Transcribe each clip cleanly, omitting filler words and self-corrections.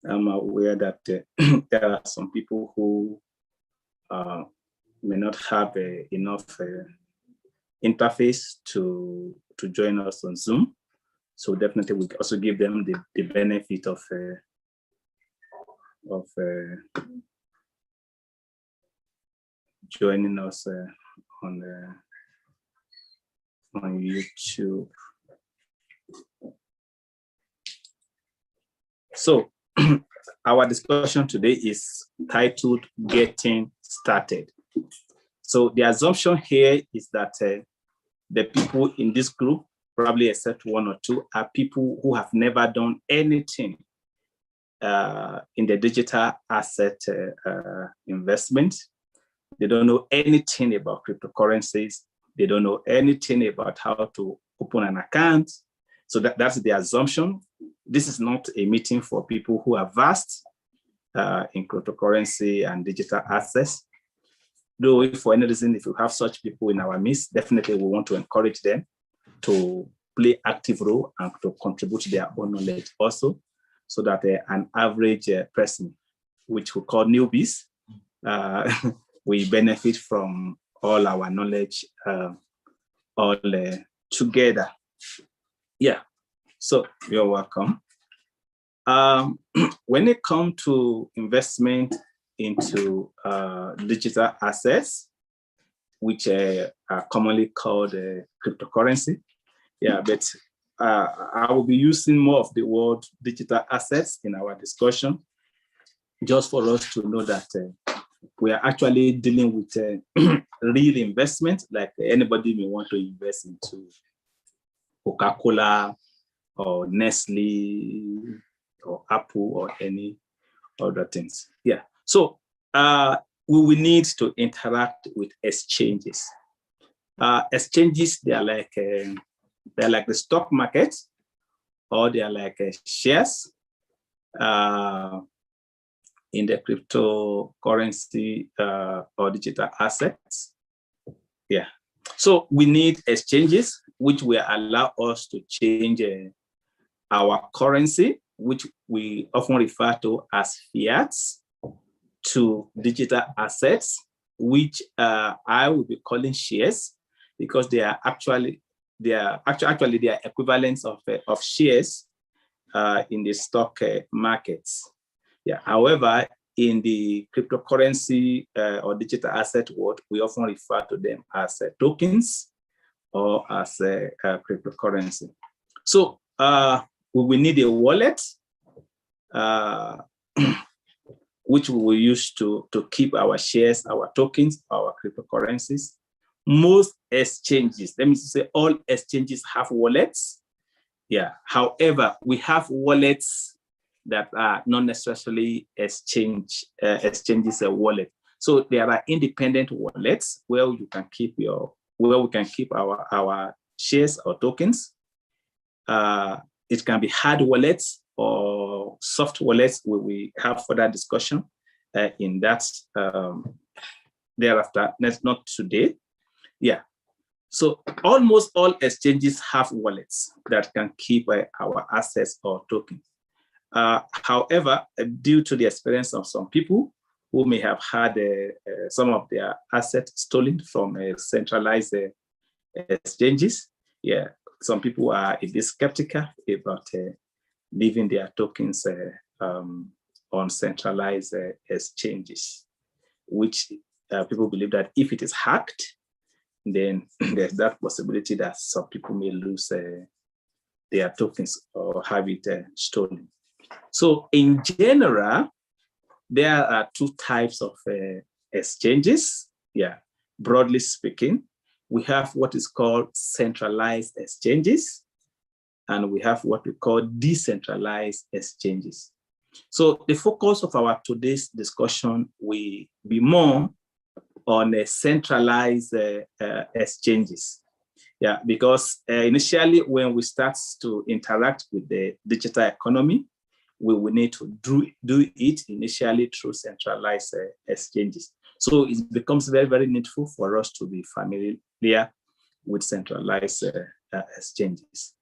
I'm aware that there are some people who may not have enough interface to join us on Zoom. So definitely we also give them the benefit of joining us on YouTube. So our discussion today is titled Getting Started. So the assumption here is that the people in this group, probably except one or two, are people who have never done anything in the digital asset investment. They don't know anything about cryptocurrencies. They don't know anything about how to open an account. So that's the assumption. This is not a meeting for people who are vast in cryptocurrency and digital assets. Though if for any reason, if you have such people in our midst, definitely we want to encourage them to play active role and to contribute their own knowledge also, so that an average person, which we call newbies, we benefit from all our knowledge all together. Yeah, so you're welcome. When it comes to investment into digital assets, which are commonly called cryptocurrency, yeah, but I will be using more of the word digital assets in our discussion, just for us to know that we are actually dealing with real investment, like anybody may want to invest into Coca-Cola or Nestle or Apple or any other things. Yeah. So we will need to interact with exchanges. Exchanges, they are like the stock market, or they are like shares in the cryptocurrency or digital assets. Yeah. So we need exchanges which will allow us to change our currency, which we often refer to as fiat, to digital assets, which I will be calling shares, because they are actually equivalents of shares in the stock markets. Yeah. However, in the cryptocurrency or digital asset world, we often refer to them as tokens or as cryptocurrency. So we will need a wallet, which we will use to keep our shares, our tokens, our cryptocurrencies. Most exchanges, let me say all exchanges have wallets. Yeah. However, we have wallets that are not necessarily exchanges a wallet. So there are independent wallets where you can keep we can keep our shares or tokens. It can be hard wallets or soft wallets. We have further discussion in that thereafter. That's not today. Yeah. So almost all exchanges have wallets that can keep our assets or tokens. However, due to the experience of some people who may have had some of their assets stolen from centralized exchanges, yeah, some people are a bit skeptical about leaving their tokens on centralized exchanges, which people believe that if it is hacked, then there's that possibility that some people may lose their tokens or have it stolen. So in general, there are two types of exchanges. Yeah, broadly speaking, we have what is called centralized exchanges, and we have what we call decentralized exchanges. So the focus of our today's discussion will be more on centralized exchanges. Yeah, because initially when we start to interact with the digital economy, we will need to do it initially through centralized exchanges. So it becomes very, very needful for us to be familiar with centralized exchanges.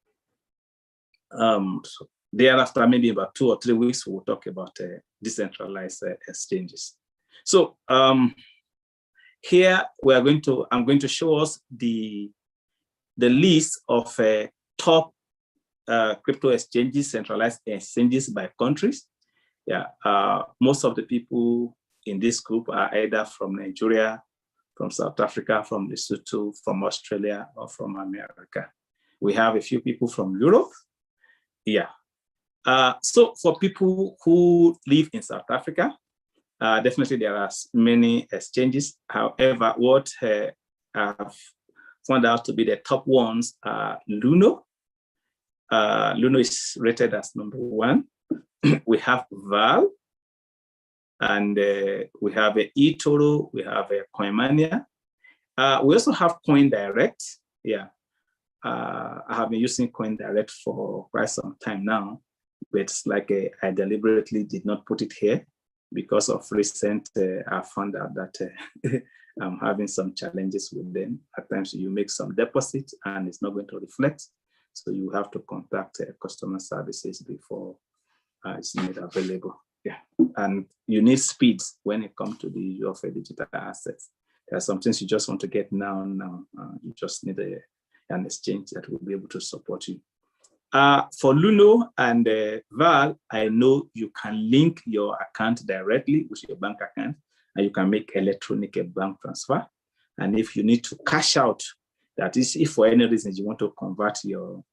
So Thereafter, maybe about 2 or 3 weeks, we'll talk about decentralized exchanges. So here I'm going to show us the list of top crypto exchanges, centralized exchanges by countries. Yeah, most of the people in this group are either from Nigeria, from South Africa, from Lesotho, from Australia, or from America. We have a few people from Europe. Yeah. So for people who live in South Africa, definitely there are many exchanges. However, what I've found out to be the top ones are Luno. Luno is rated as #1. We have Val, and we have eToro, we have Coinmania. We also have CoinDirect. Yeah, I have been using CoinDirect for quite some time now, but it's like I deliberately did not put it here because of recent, I found out that I'm having some challenges with them. At times you make some deposits and it's not going to reflect. So you have to contact customer services before it's made available. Yeah, and you need speed when it comes to the use of digital assets. There are some things you just want to get now. You just need an exchange that will be able to support you. For Luno and Val, I know you can link your account directly with your bank account, and you can make electronic bank transfer. And if you need to cash out, that is, if for any reason you want to convert your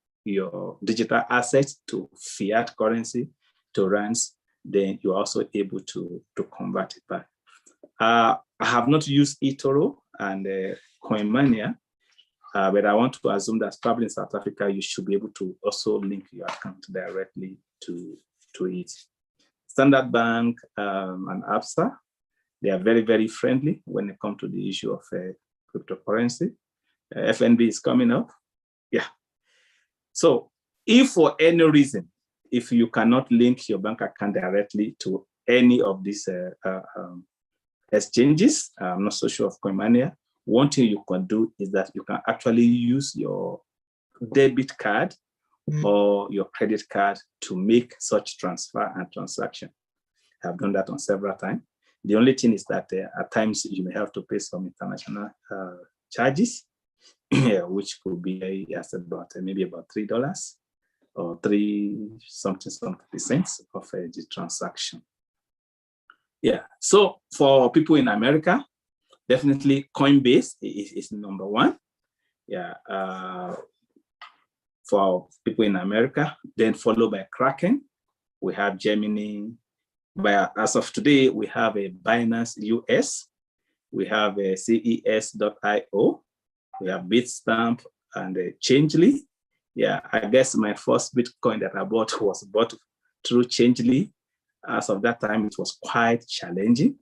digital assets to fiat currency, to rands, then you're also able to convert it back. I have not used eToro and Coinmania, but I want to assume that probably in South Africa, you should be able to also link your account directly to it. Standard Bank and Absa, they are very, very friendly when it comes to the issue of cryptocurrency. FNB is coming up. Yeah. So if for any reason, if you cannot link your bank account directly to any of these exchanges, I'm not so sure of Coinmania, one thing you can do is that you can actually use your debit card or your credit card to make such transfer and transaction. I've done that on several times. The only thing is that at times you may have to pay some international charges, which could be about maybe about $3 or 3 something cents of the transaction. Yeah. So for people in America, definitely Coinbase is #1. Yeah. For people in America, then followed by Kraken. We have Gemini. But as of today, we have a Binance US. We have a CES.io. We have Bitstamp and Changely. Yeah, I guess my first Bitcoin that I bought was bought through Changely. As of that time, it was quite challenging.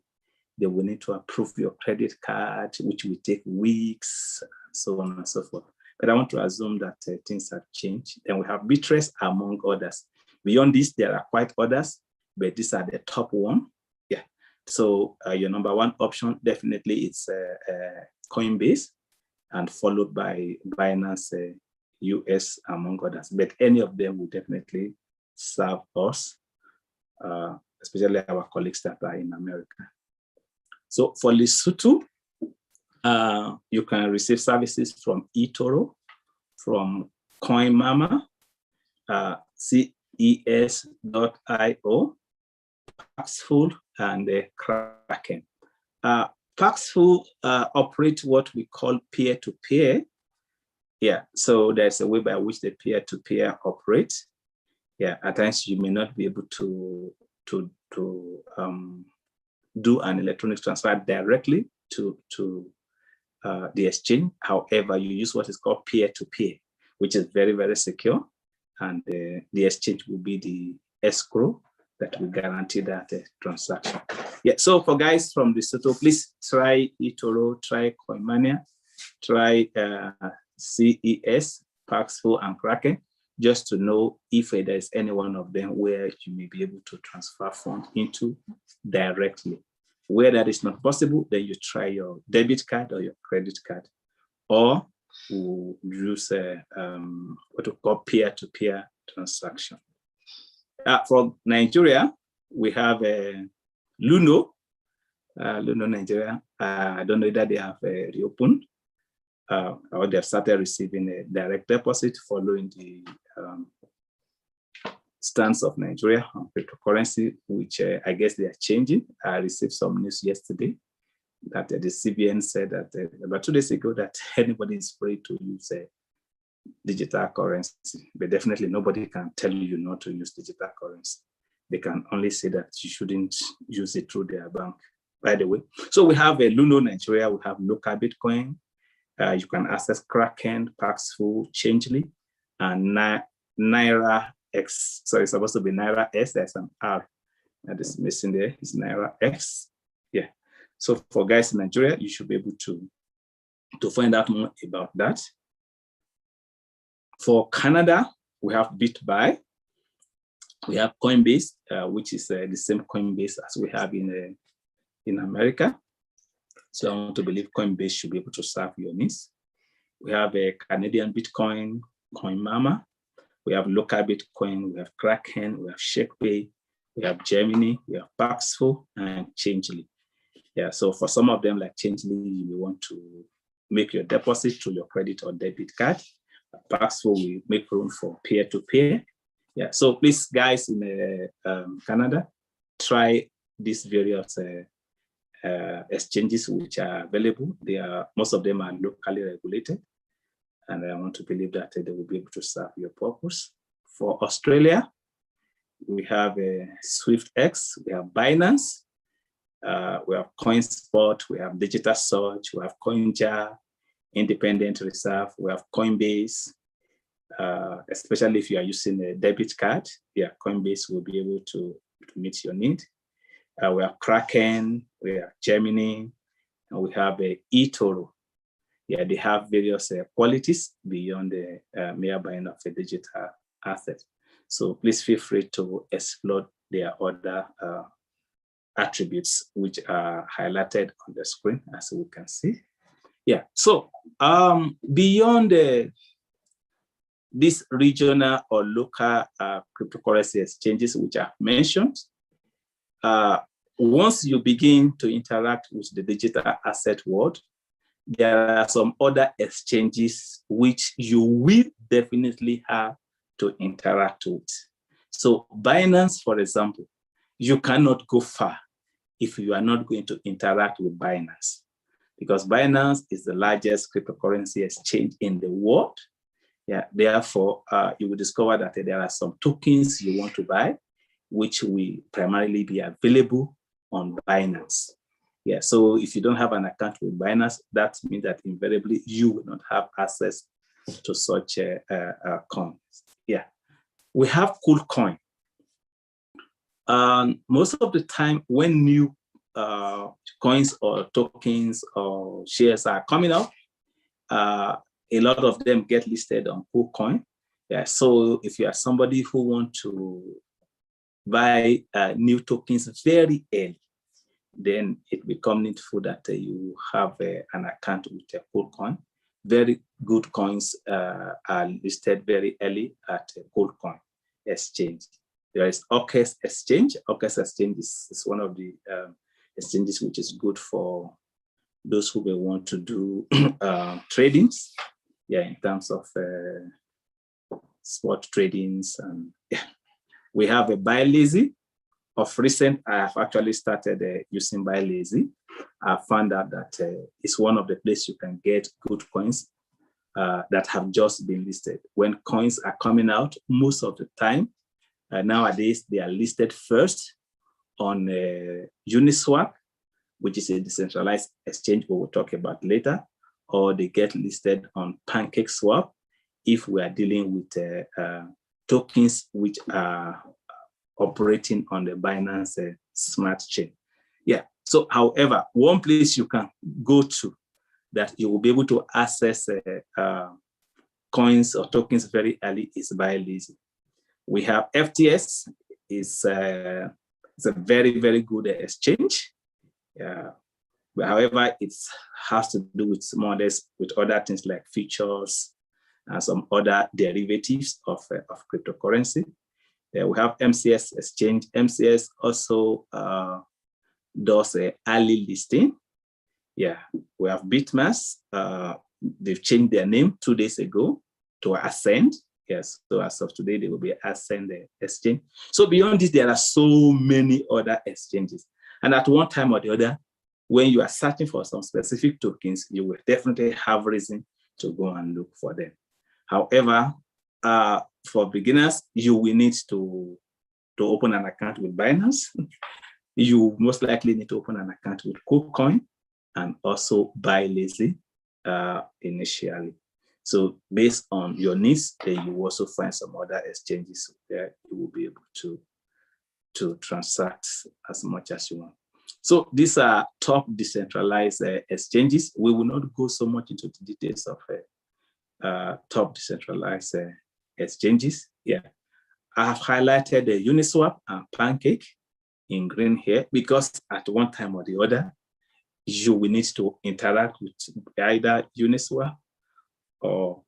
They will need to approve your credit card, which will take weeks, so on and so forth. But I want to assume that things have changed. Then we have Bittrex, among others. Beyond this, there are quite others, but these are the top one. Yeah. So your #1 option definitely is Coinbase, and followed by Binance US, among others. But any of them will definitely serve us, especially our colleagues that are in America. So for Lesotho, you can receive services from eToro, from CoinMama, CES.io, Paxful, and Kraken. Paxful operate what we call peer-to-peer. Yeah, so there's a way by which the peer-to-peer operates. Yeah, at times you may not be able to do an electronic transfer directly to the exchange. However, you use what is called peer-to-peer, which is very, very secure. And the exchange will be the escrow that will guarantee that transaction. Yeah, so for guys from Lesotho, please try eToro, try Coinmania, try CES, Paxful, and Kraken, just to know if there is any one of them where you may be able to transfer funds into directly. Where that is not possible, then you try your debit card or your credit card, or use what we call peer-to-peer transaction. From Nigeria, we have Luno, Luno Nigeria. I don't know whether they have reopened or they've started receiving a direct deposit following the stance of Nigeria on cryptocurrency, which I guess they are changing. I received some news yesterday that the CBN said that about 2 days ago that anybody is free to use digital currency, but definitely nobody can tell you not to use digital currency. They can only say that you shouldn't use it through their bank, by the way. So we have a Luno Nigeria, we have local Bitcoin. You can access Kraken, Paxful, Changely, and Naira X. So it's supposed to be Naira S, there's an R that is missing there. It's Naira X. Yeah. So for guys in Nigeria, you should be able to find out more about that. For Canada, we have BitBuy. We have Coinbase, which is the same Coinbase as we have in America. So I want to believe Coinbase should be able to serve your needs. We have a Canadian Bitcoin, CoinMama. We have local Bitcoin, we have Kraken, we have ShakePay, we have Gemini, we have Paxful, and Changely. Yeah, so for some of them like Changely, you want to make your deposit to your credit or debit card. Paxful will make room for peer-to-peer. Yeah, so please, guys in Canada, try these various exchanges which are available. Most of them are locally regulated, and I want to believe that they will be able to serve your purpose. For Australia, we have SwiftX, we have Binance, we have CoinSpot, we have Digital Search, we have CoinJar, Independent Reserve, we have Coinbase, especially if you are using a debit card. Yeah, Coinbase will be able to meet your need. We have Kraken, we have Gemini, and we have eToro. Yeah, they have various qualities beyond the mere buying of a digital asset. So please feel free to explore their other attributes, which are highlighted on the screen, as we can see. Yeah, so beyond these regional or local cryptocurrency exchanges, which I've mentioned, once you begin to interact with the digital asset world, there are some other exchanges which you will definitely have to interact with. So Binance, for example, you cannot go far if you are not going to interact with Binance, because Binance is the largest cryptocurrency exchange in the world. Yeah, therefore, you will discover that there are some tokens you want to buy, which will primarily be available on Binance. Yeah, so if you don't have an account with Binance, that means that invariably you will not have access to such coins. Yeah, we have KuCoin. Most of the time when new coins or tokens or shares are coming up, a lot of them get listed on KuCoin. Yeah, so if you are somebody who wants to buy new tokens very early, then it becomes needful that you have an account with KuCoin. Very good coins are listed very early at KuCoin exchange. There is Orcus Exchange. Orcus Exchange is one of the exchanges which is good for those who may want to do tradings. Yeah, in terms of spot tradings. And yeah, we have a Buy Lazy. Of recent, I have actually started using Buy Lazy. I found out that it's one of the places you can get good coins that have just been listed. When coins are coming out, most of the time, nowadays, they are listed first on Uniswap, which is a decentralized exchange we will talk about later, or they get listed on PancakeSwap if we are dealing with tokens which are operating on the Binance smart chain. Yeah, so however, one place you can go to that you will be able to access coins or tokens very early is Buy Lazy. We have FTS, it's a very, very good exchange. But however, it has to do with more or less with other things like futures and some other derivatives of cryptocurrency. We have MCS Exchange. MCS also does early listing. Yeah, we have Bitmass. They've changed their name 2 days ago to Ascend. Yes, so as of today, they will be Ascend Exchange. So beyond this, there are so many other exchanges. And at one time or the other, when you are searching for some specific tokens, you will definitely have reason to go and look for them. However, for beginners, you will need to open an account with Binance. You most likely need to open an account with KuCoin and also buy Lazy initially. So based on your needs, then you also find some other exchanges where you will be able to transact as much as you want. So these are top decentralized exchanges. We will not go so much into the details of top decentralized exchanges. Yeah, I have highlighted the Uniswap and Pancake in green here because at one time or the other, you will need to interact with either Uniswap or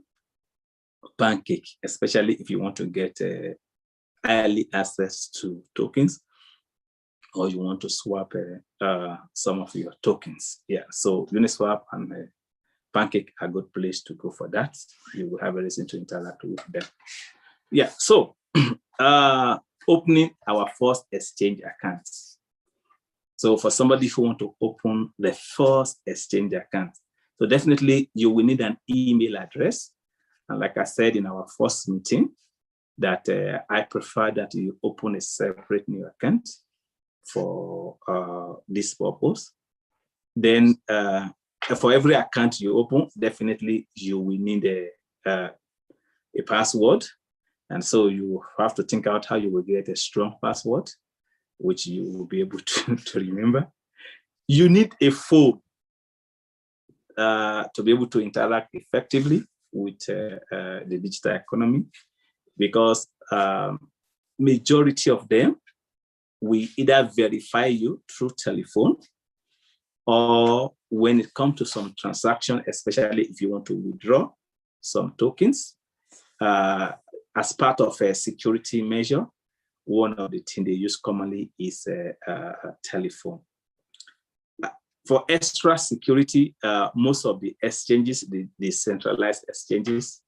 Pancake, especially if you want to get early access to tokens or you want to swap some of your tokens. Yeah, so Uniswap and Pancake are a good place to go for that. You will have a reason to interact with them. Yeah, so opening our first exchange account. So for somebody who want to open the first exchange account, so definitely you will need an email address. And like I said in our first meeting, that I prefer that you open a separate new account for this purpose. Then for every account you open, definitely you will need a password. And so you have to think out how you will get a strong password, which you will be able to remember. You need a phone to be able to interact effectively with the digital economy, because majority of them will either verify you through telephone, or when it comes to some transaction, especially if you want to withdraw some tokens, as part of a security measure, one of the things they use commonly is a telephone. For extra security, most of the exchanges, the centralized exchanges,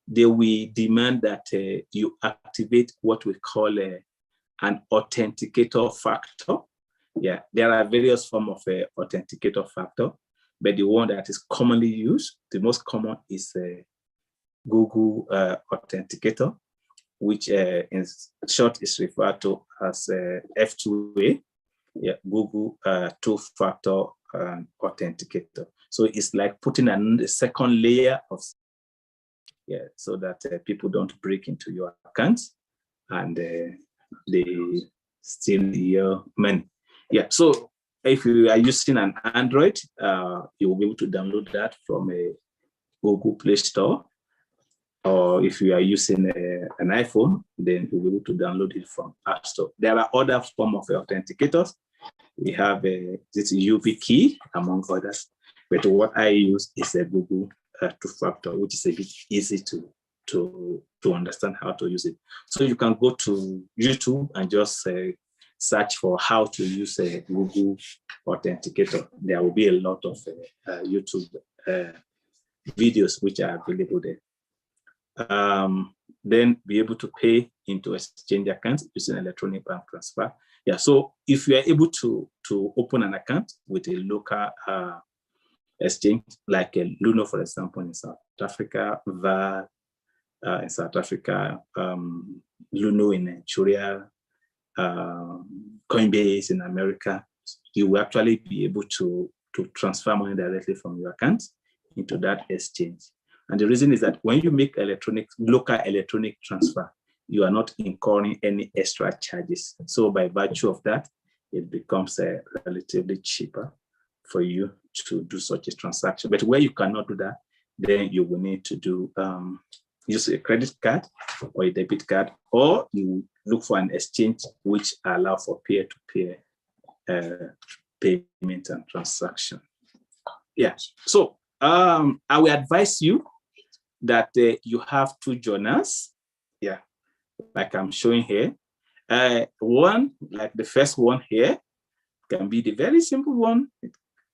they will demand that you activate what we call an authenticator factor. Yeah, there are various forms of authenticator factor, but the one that is commonly used, the most common is Google Authenticator, which in short is referred to as F2A, yeah, Google two-factor authenticator. So it's like putting a second layer of, yeah, so that people don't break into your account and they steal your money. Yeah, so if you are using an Android, you will be able to download that from a Google Play Store. Or if you are using an iPhone, then you'll be able to download it from App Store. There are other forms of authenticators. We have this YubiKey, among others. But what I use is a Google two-factor, which is a bit easy to understand how to use it. So you can go to YouTube and just search for how to use a Google Authenticator. There will be a lot of YouTube videos which are available there. Then be able to pay into exchange accounts using electronic bank transfer. Yeah, so if you are able to open an account with a local exchange, like a Luno, for example, in South Africa, VAR in South Africa, Luno in Nigeria, Coinbase in America, you will actually be able to transfer money directly from your account into that exchange. And the reason is that when you make local electronic transfer, you are not incurring any extra charges. So by virtue of that, it becomes relatively cheaper for you to do such a transaction. But where you cannot do that, then you will need to use a credit card or a debit card, or you look for an exchange which allows for peer-to-peer payment and transaction. Yeah, so I will advise you that you have two journals, yeah, like I'm showing here. One, like the first one here, can be the very simple one.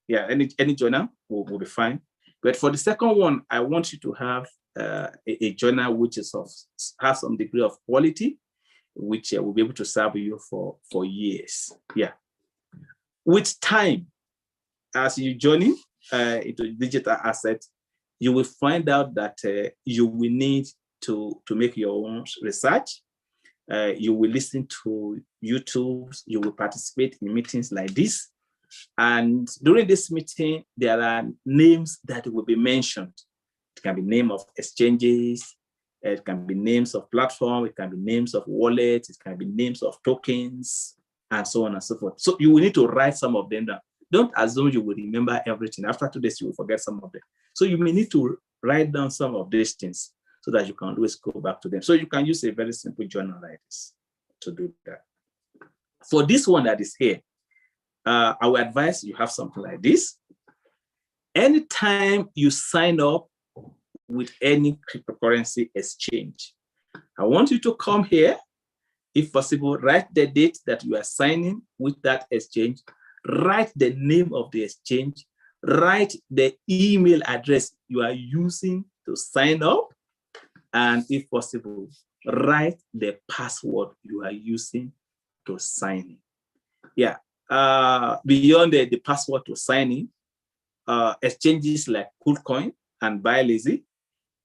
Yeah, any journal will be fine. But for the second one, I want you to have a journal which is has some degree of quality, which will be able to serve you for years. Yeah. With time, as you journey into digital assets, you will find out that you will need to make your own research. You will listen to YouTube. You will participate in meetings like this. And during this meeting, there are names that will be mentioned. It can be name of exchanges. It can be names of platform. It can be names of wallets. It can be names of tokens, and so on and so forth. So you will need to write some of them down. Don't assume you will remember everything. After 2 days, you will forget some of them. So you may need to write down some of these things so that you can always go back to them. So you can use a very simple journal like this to do that. For this one that is here, I would advise you have something like this. Anytime you sign up with any cryptocurrency exchange, I want you to come here. If possible, write the date that you are signing with that exchange, write the name of the exchange, write the email address you are using to sign up, and if possible, write the password you are using to sign in. Yeah. Beyond the password to sign in, exchanges like KuCoin and BuyLazy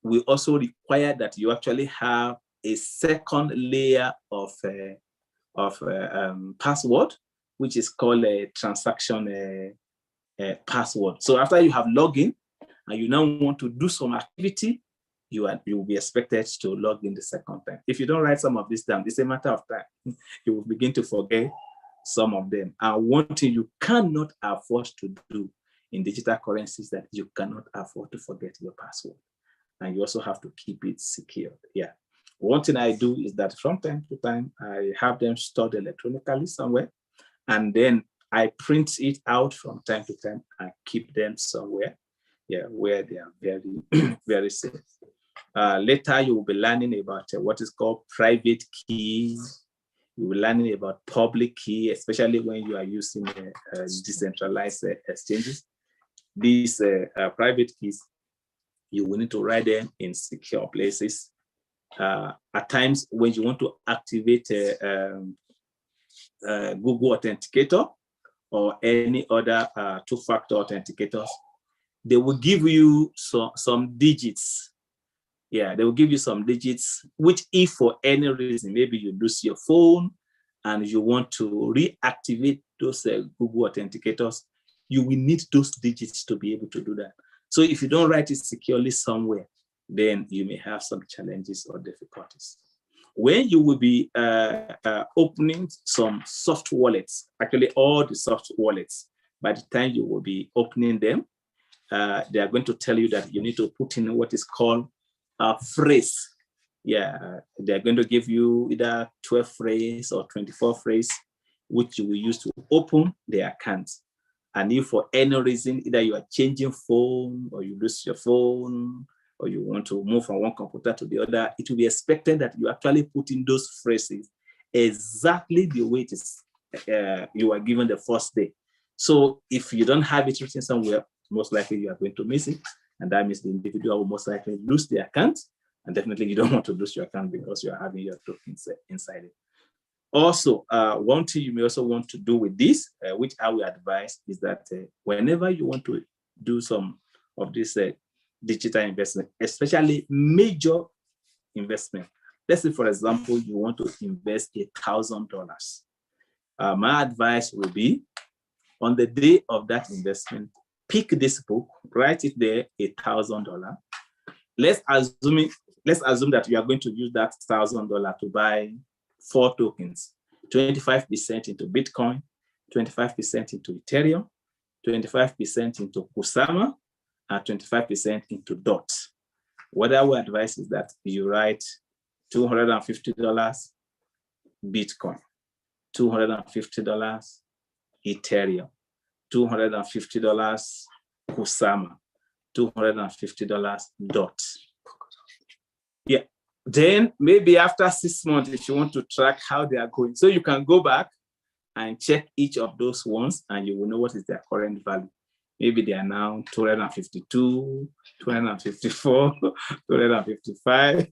will also require that you actually have a second layer of password, which is called a transaction password. So after you have logged in and you now want to do some activity, you will be expected to log in the second time. If you don't write some of this down, it's a matter of time. You will begin to forget some of them. And one thing you cannot afford to do in digital currencies that you cannot afford to forget your password. And you also have to keep it secure. Yeah. One thing I do is that from time to time, I have them stored electronically somewhere, and then I print it out from time to time and keep them somewhere, yeah, where they are very, very safe. Later, you will be learning about what is called private keys. You will be learning about public key, especially when you are using decentralized exchanges. These private keys, you will need to write them in secure places. At times, when you want to activate Google Authenticator or any other two-factor authenticators, they will give you some digits. Yeah, they will give you some digits, which if for any reason, maybe you lose your phone and you want to reactivate those Google Authenticators, you will need those digits to be able to do that. So if you don't write it securely somewhere, then you may have some challenges or difficulties. When you will be opening some soft wallets, actually all the soft wallets, by the time you will be opening them, they are going to tell you that you need to put in what is called a phrase. Yeah, they're going to give you either 12 phrase or 24 phrase, which you will use to open the account. And if for any reason, either you are changing phone or you lose your phone, or you want to move from one computer to the other, it will be expected that you actually put in those phrases exactly the way it is you are given the first day. So if you don't have it written somewhere, most likely you are going to miss it. And that means the individual will most likely lose the account. And definitely you don't want to lose your account because you are having your tokens inside it. Also, one thing you may also want to do with this, which I will advise, is that whenever you want to do some of this digital investment, especially major investment, let's say, for example, you want to invest $1,000. My advice will be, on the day of that investment, pick this book, write it there, $1,000. Let's assume that you are going to use that $1,000 to buy 4 tokens, 25% into Bitcoin, 25% into Ethereum, 25% into Kusama, and 25% into DOT. What I would advise is that you write $250 Bitcoin, $250 Ethereum, $250 Kusama, $250 DOT. Yeah, Then maybe after 6 months, if you want to track how they are going, so you can go back and check each of those ones and you will know what is their current value. Maybe they are now 252, 254, 255,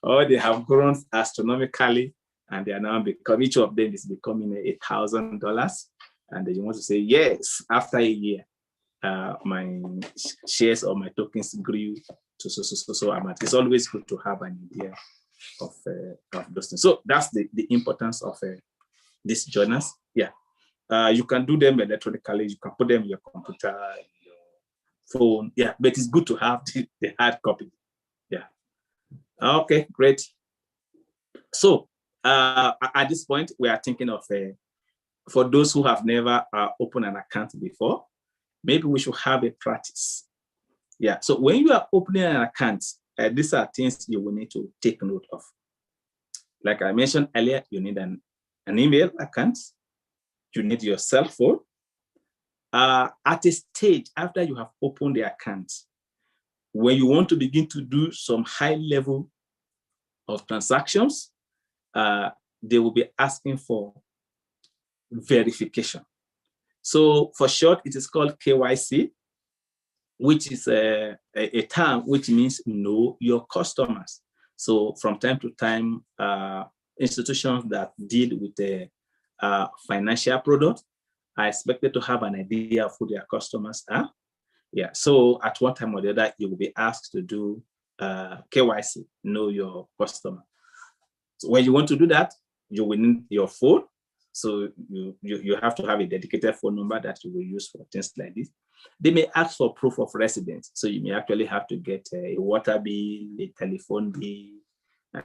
or they have grown astronomically and they are now become, each of them is becoming $1,000. And then you want to say, yes, after a year, my shares or my tokens grew to so amount. It's always good to have an idea of those things. So that's the importance of these journals. Yeah. You can do them electronically. You can put them in your computer, your phone. Yeah, but it's good to have the hard copy. Yeah. Okay, great. So at this point, we are thinking of, for those who have never opened an account before, maybe we should have a practice. Yeah, so when you are opening an account, these are things you will need to take note of. Like I mentioned earlier, you need an email account. You need your cell phone. At a stage after you have opened the account, when you want to begin to do some high level of transactions, they will be asking for verification. So for short, it is called KYC, which is a term which means know your customers. So from time to time, institutions that deal with the financial product are expected to have an idea of who their customers are. Yeah, so at one time or the other, you will be asked to do KYC, know your customer. So when you want to do that, you will need your phone. So you have to have a dedicated phone number that you will use for things like this. They may ask for proof of residence. So you may actually have to get a water bill, a telephone bill,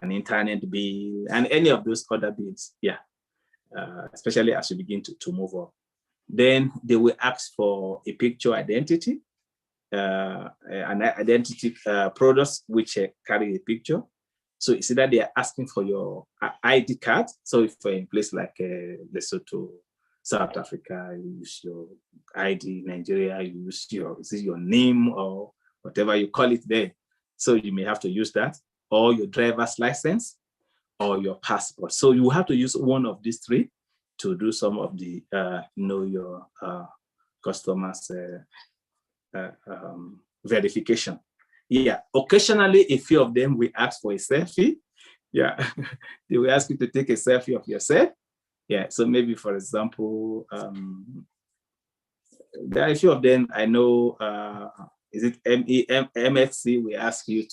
an internet bill, and any of those other bills. Yeah, especially as you begin to move up. Then they will ask for a picture identity, an identity products which carry a picture. So it's either they are asking for your ID card. So if you're in a place like Lesotho, South Africa, you use your ID, Nigeria, you use your name or whatever you call it there. So you may have to use that, or your driver's license, or your passport. So you have to use one of these three to do some of the know your customers verification. Yeah, occasionally a few of them will ask for a selfie. Yeah, they will ask you to take a selfie of yourself. Yeah, so maybe for example, there are a few of them I know. Is it MFC? We ask you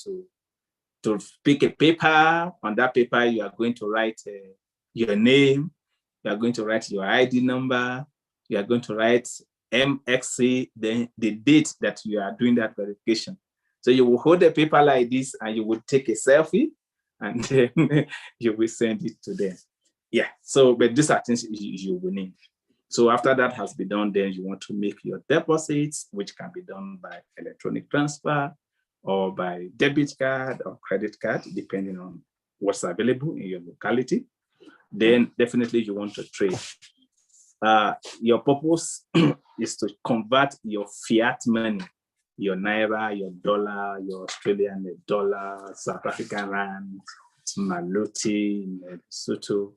to pick a paper. On that paper, you are going to write your name. You are going to write your ID number. You are going to write MXC, then the date that you are doing that verification. So you will hold a paper like this and you will take a selfie and then you will send it to them. Yeah, so, but these are things you will need. So after that has been done, then you want to make your deposits, which can be done by electronic transfer or by debit card or credit card, depending on what's available in your locality. Then definitely you want to trade. Your purpose is to convert your fiat money, your naira, your dollar, your Australian dollar, South African rand, Maluti, Lesotho,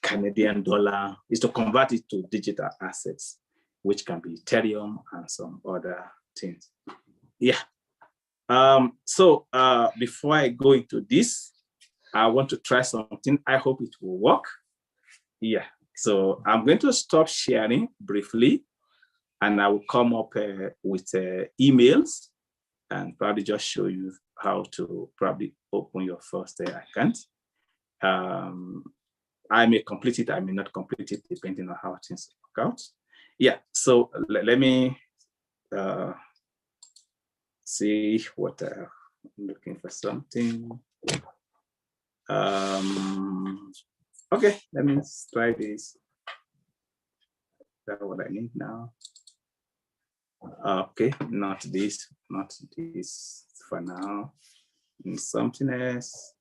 Canadian dollar, is to convert it to digital assets, which can be Ethereum and some other things. Yeah. So before I go into this, I want to try something. I hope it will work. Yeah. So I'm going to stop sharing briefly, and I will come up with emails and probably just show you how to probably open your first account. I may complete it, I may not complete it, depending on how things work out. Yeah, so let me see what I'm looking for something. Okay, let me try this. That's what I need now. Okay, not this for now. Something else.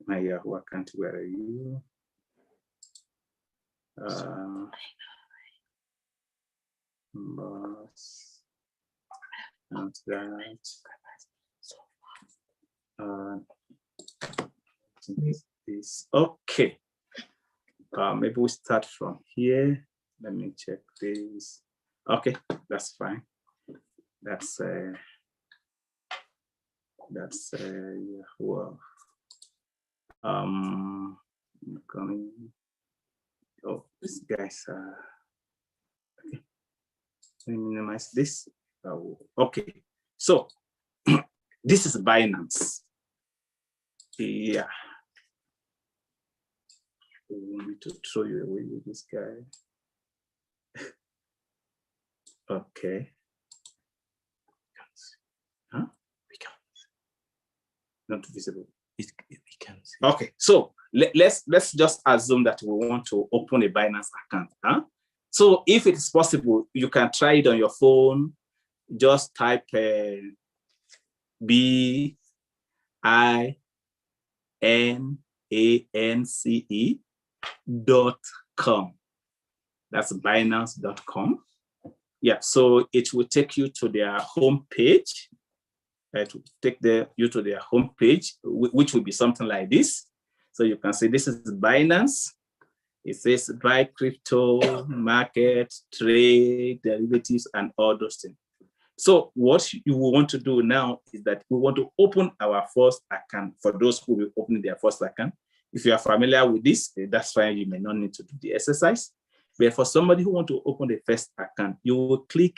My Yahoo account, where are you? Boss. Not that. This okay. Maybe we start from here. Let me check this. Okay, that's fine. That's yeah, well. Coming. Oh, this guy's okay. Let me minimize this. Okay, so this is Binance. Yeah. We want me to throw you away with this guy. Okay. Huh? We can't. Not visible. We can't. Okay, so let's just assume that we want to open a Binance account. Huh? So if it's possible, you can try it on your phone. Just type binance.com. That's binance.com. Yeah, so it will take you to their home page. It will take you to their home page, which will be something like this. So you can see this is Binance. It says buy crypto, market, trade, derivatives, and all those things. So what you will want to do now is that we want to open our first account for those who will open their first account. If you are familiar with this, that's fine. You may not need to do the exercise. But for somebody who wants to open the first account, you will click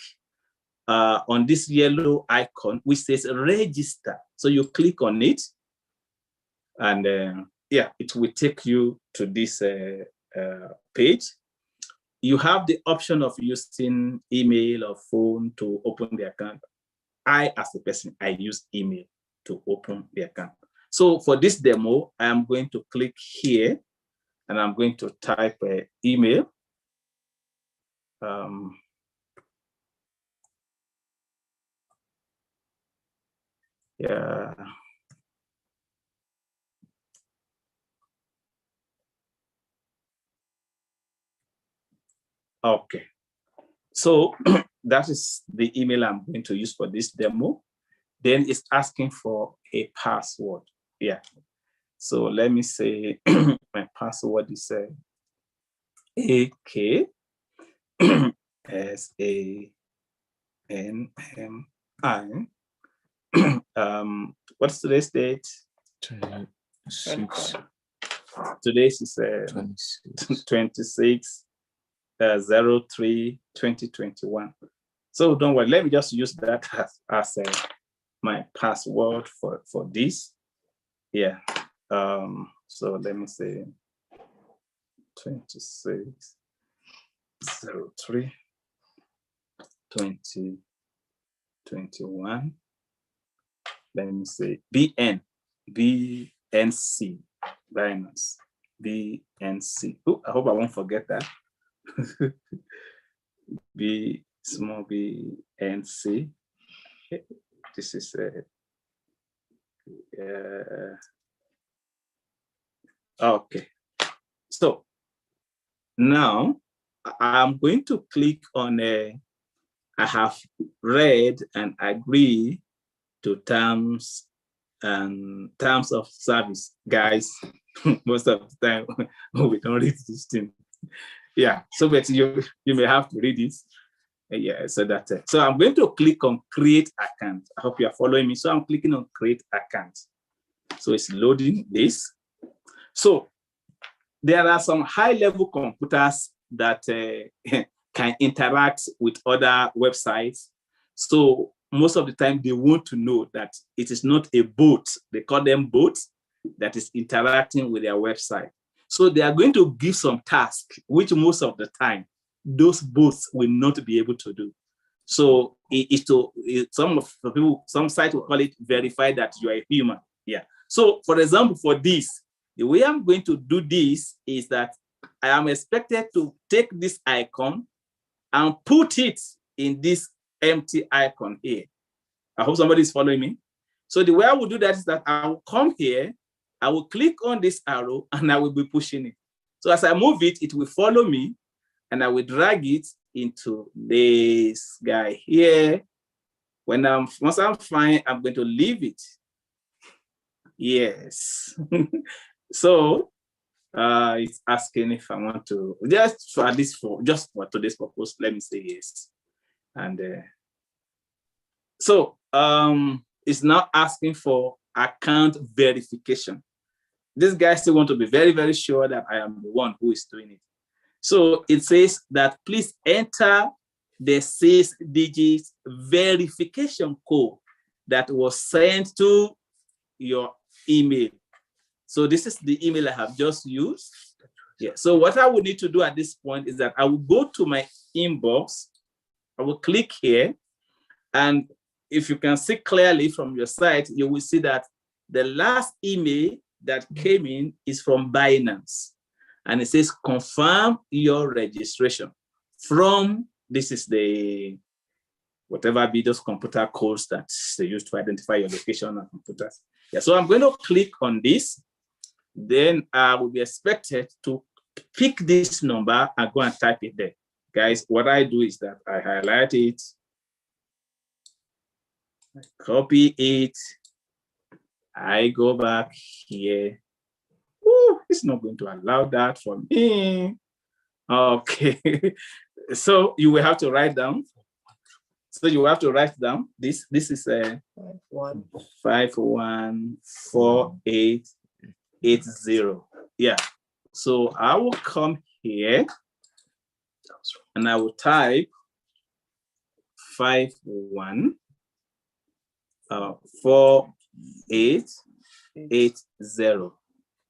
on this yellow icon, which says register. So you click on it, and yeah, it will take you to this page. You have the option of using email or phone to open the account. I, as a person, I use email to open the account. So for this demo, I'm going to click here, and I'm going to type email. Yeah. Okay. So that is the email I'm going to use for this demo. Then it's asking for a password. Yeah. So let me say my password is AK SANMI. What's today's date? 26. Today's is 26 03 2021. So don't worry, let me just use that as my password for this. Yeah. So let me say 26 03 2021. Let me say BNC, Binance, BNC. Oh, I hope I won't forget that. Small BNC. This is okay. So now I'm going to click on I have read and agree to terms of service. Guys, most of the time we don't read this thing. Yeah, so but you may have to read it. Yeah, so that's it. So I'm going to click on create account. I hope you are following me. So I'm clicking on create account. So it's loading this. So there are some high-level computers that can interact with other websites. So most of the time they want to know that it is not a bot, they call them bots, that is interacting with their website. So they are going to give some tasks, which most of the time those bots will not be able to do. So some sites will call it verify that you are a human. Yeah. So for example, for this, the way I'm going to do this is that I am expected to take this icon and put it in this empty icon here. I hope somebody is following me. So the way I will do that is that I will come here, I will click on this arrow, and I will be pushing it. So as I move it, it will follow me, and I will drag it into this guy here. Once I'm fine, I'm going to leave it. Yes. So it's asking if I want to, just for today's purpose, let me say yes. And so it's now asking for account verification. This guy still want to be very, very sure that I am the one who is doing it. So it says that please enter the 6-digit verification code that was sent to your email. So this is the email I have just used. Yeah. So what I would need to do at this point is that I will go to my inbox. I will click here. And if you can see clearly from your site, you will see that the last email that came in is from Binance. And it says, confirm your registration from, this is the, whatever be those computer codes that they use to identify your location on computers. Yeah, so I'm going to click on this. Then I will be expected to pick this number and go and type it there. Guys, what I do is that I highlight it, I copy it, I go back here. Ooh, it's not going to allow that for me. Okay. So you will have to write down. So you have to write down this. This is a 514880. Yeah. So I will come here and I will type 514880.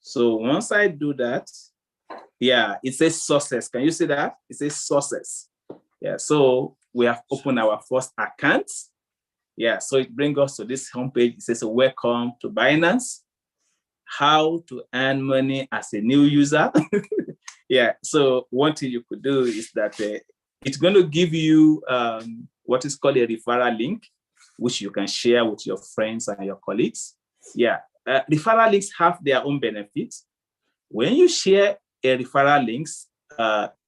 So once I do that, yeah, it says sources. Can you see that? It says sources. Yeah, so we have opened our first account. Yeah, so it brings us to this homepage. It says, welcome to Binance. How to earn money as a new user. Yeah, so one thing you could do is that it's going to give you what is called a referral link, which you can share with your friends and your colleagues. Yeah, referral links have their own benefits. When you share a referral links,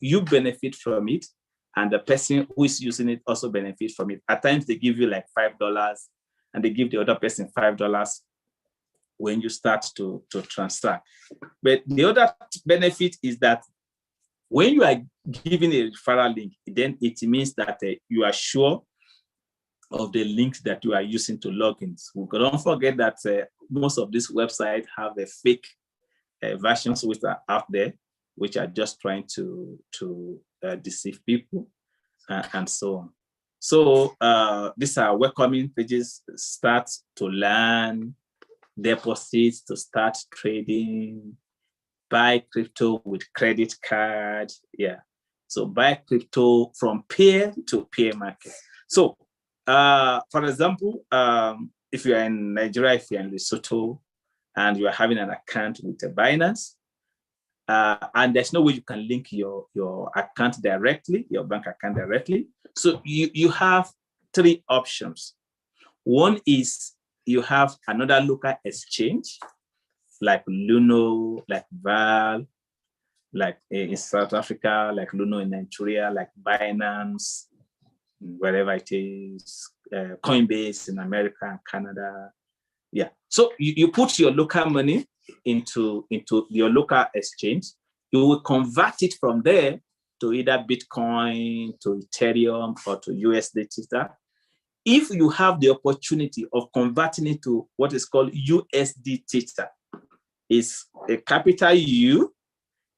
you benefit from it, and the person who is using it also benefits from it. At times, they give you like $5, and they give the other person $5 when you start to transfer. But the other benefit is that when you are giving a referral link, then it means that you are sure of the links that you are using to log in. So don't forget that most of these websites have a fake versions which are out there, which are just trying to deceive people and so on. So these are welcoming pages. Start to learn, deposits to start trading, buy crypto with credit card. Yeah. So buy crypto from peer-to-peer market. So for example, if you're in Nigeria, if you're in Lesotho, and you are having an account with a Binance, and there's no way you can link your account directly, your bank account directly. So you have 3 options. One is you have another local exchange, like Luno, like Val, like in South Africa, like Luno in Nigeria, like Binance, wherever it is, Coinbase in America and Canada. Yeah. So you put your local money into your local exchange. You will convert it from there to either Bitcoin, to Ethereum, or to USD. If you have the opportunity of converting it to what is called USD Theta, it's a capital U,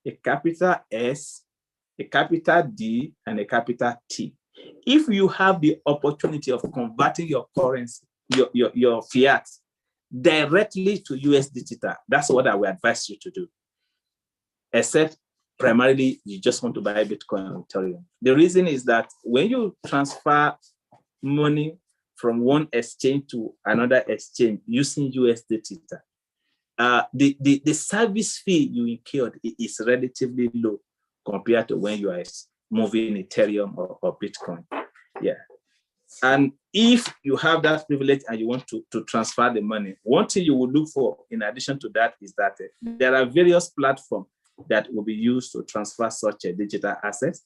a capital S, a capital D, and a capital T. If you have the opportunity of converting your currency, your fiat, directly to USD Theta, that's what I would advise you to do. Except primarily you just want to buy Bitcoin or Ethereum. The reason is that when you transfer money from one exchange to another exchange using USD Theta, the service fee you incurred is relatively low compared to when you are moving Ethereum or Bitcoin. Yeah. And if you have that privilege and you want to transfer the money, one thing you will look for in addition to that is that there are various platforms that will be used to transfer such a digital assets.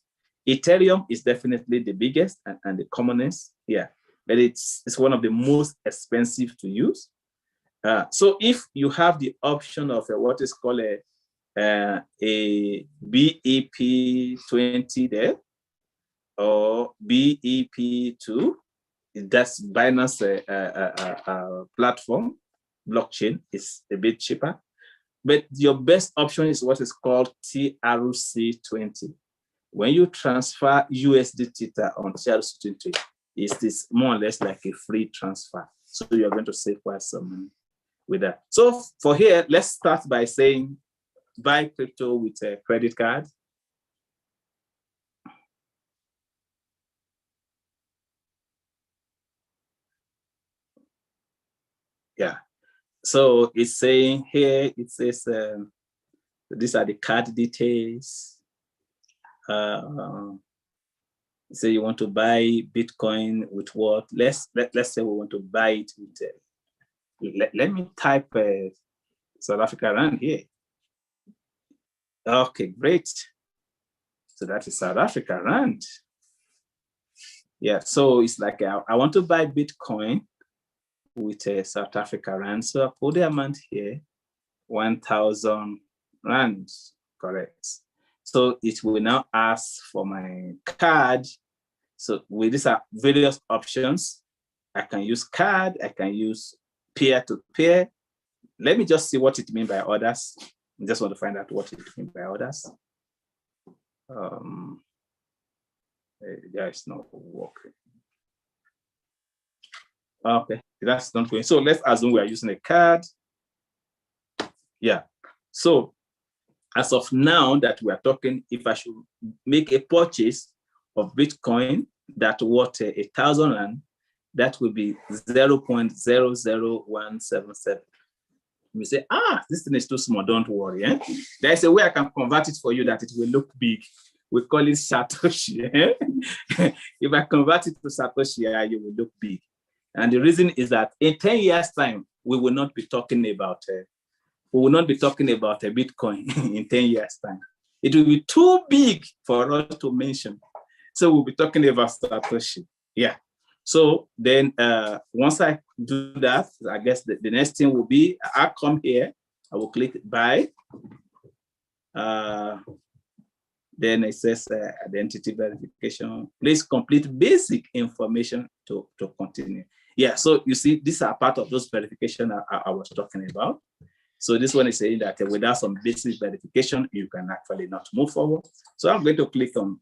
Ethereum is definitely the biggest and the commonest, yeah, but it's one of the most expensive to use. So if you have the option of what is called a BEP20 there, or BEP2, that's Binance platform, blockchain is a bit cheaper. But your best option is what is called TRC20. When you transfer USD Theta on TRC20, it is more or less like a free transfer. So you're going to save quite some money with that. So for here, let's start by saying buy crypto with a credit card. Yeah. So it's saying here, it says, these are the card details. Say you want to buy Bitcoin with what? Let's say we want to buy it with, let me type South Africa Rand here. Okay, great. So that is South Africa Rand. Yeah, so it's like I want to buy Bitcoin with a South Africa Rand. So I put the amount here, 1,000 Rand, correct. So it will now ask for my card. So with these are various options. I can use card, I can use peer-to-peer. Let me just see what it means by others. I just want to find out what it means by others. There is no working. Okay, that's not going. So let's assume we are using a card. Yeah. So as of now that we are talking, if I should make a purchase of Bitcoin that worth 1,000 Rand, that will be 0.00177. We say, this thing is too small, don't worry. Eh? There's a way I can convert it for you that it will look big. We call it Satoshi. Eh? If I convert it to Satoshi, you will look big. And the reason is that in 10 years' time, we will not be talking about a Bitcoin in 10 years' time. It will be too big for us to mention. So we'll be talking about Satoshi. Yeah. So then once I do that, I guess the next thing will be, I'll come here, I will click buy. Then it says identity verification. Please complete basic information to continue. Yeah, so you see, these are part of those verification I was talking about. So this one is saying that without some basic verification, you can actually not move forward. So I'm going to click on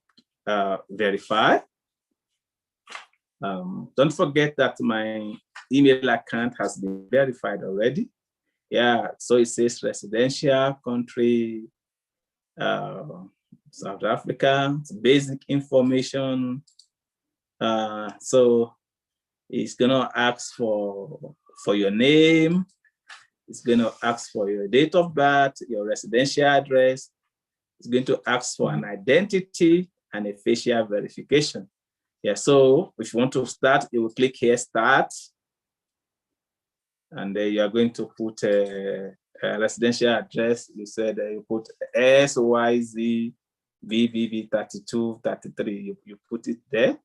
verify. Don't forget that my email account has been verified already. Yeah, so it says residential country, South Africa, basic information. So it's gonna ask for your name. It's gonna ask for your date of birth, your residential address. It's going to ask for an identity and a facial verification. Yeah, so if you want to start, you will click here, start. And then you are going to put a residential address. You said you put SYZ VVV3233. You put it there.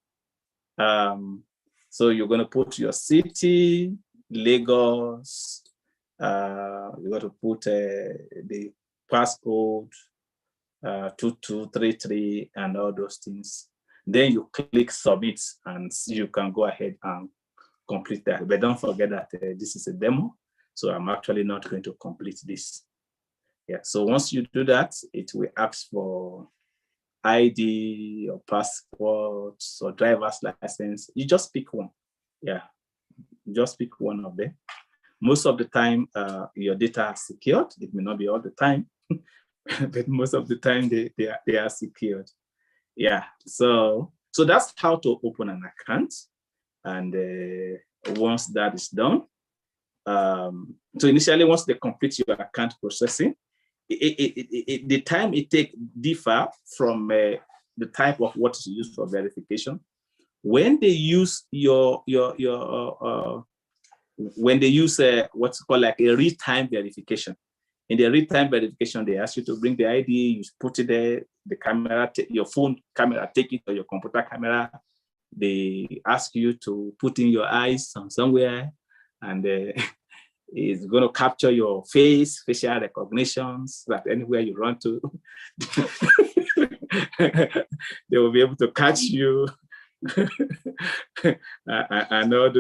So you're going to put your city, Lagos. You're going to put the passcode, 2233 and all those things. Then you click submit and you can go ahead and complete that. But don't forget that this is a demo. So I'm actually not going to complete this. Yeah, so once you do that, it will ask for ID or passport or driver's license. You just pick one. Yeah, just pick one of them. Most of the time, your data are secured. It may not be all the time, but most of the time they are secured. Yeah, so that's how to open an account. And once that is done, so initially once they complete your account processing, the time it takes differ from the type of what is used for verification. When they use when they use what's called like a real-time verification. In the real-time verification, they ask you to bring the ID, you put it there, the camera, your phone camera, take it, or your computer camera. They ask you to put in your eyes somewhere, and It's going to capture your face, facial recognitions, that anywhere you run to, they will be able to catch you. and all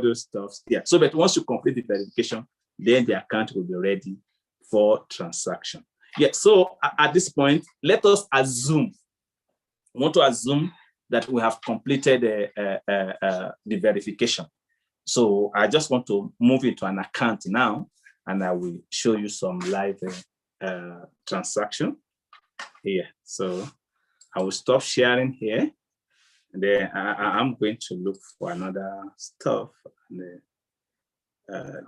those stuff. Yeah. So, but once you complete the verification, then the account will be ready for transaction. Yeah. So at this point, let us assume. I want to assume that we have completed the verification. So I just want to move into an account now, and I will show you some live transaction here. So I will stop sharing here. And then I'm going to look for another stuff. And then,